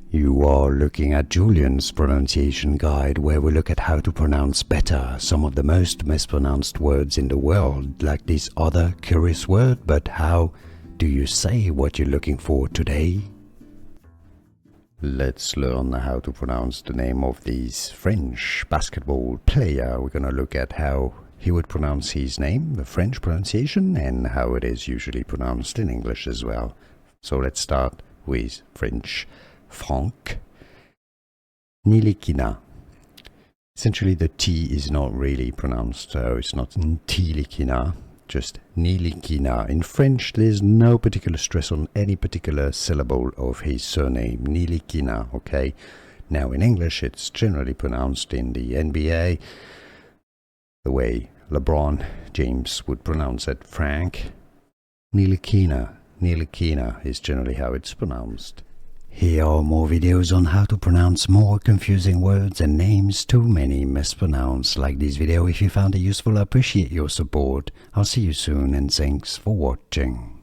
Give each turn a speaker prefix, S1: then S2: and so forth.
S1: You are looking at Julian's pronunciation guide, where we look at how to pronounce better some of the most mispronounced words in the world, like this other curious word. But how do you say what you're looking for today? Let's learn how to pronounce the name of this French basketball player. We're going to look at how he would pronounce his name, the French pronunciation, and how it is usually pronounced in English as well. So let's start with French. Frank Ntilikina. Essentially the T is not really pronounced, so it's not Ntilikina, just Ntilikina. In French there's no particular stress on any particular syllable of his surname, Ntilikina, okay? Now in English it's generally pronounced in the NBA the way LeBron James would pronounce it, Frank Ntilikina. Ntilikina is generally how it's pronounced. Here are more videos on how to pronounce more confusing words and names too many mispronounced. Like this video if you found it useful. I appreciate your support. I'll see you soon and thanks for watching.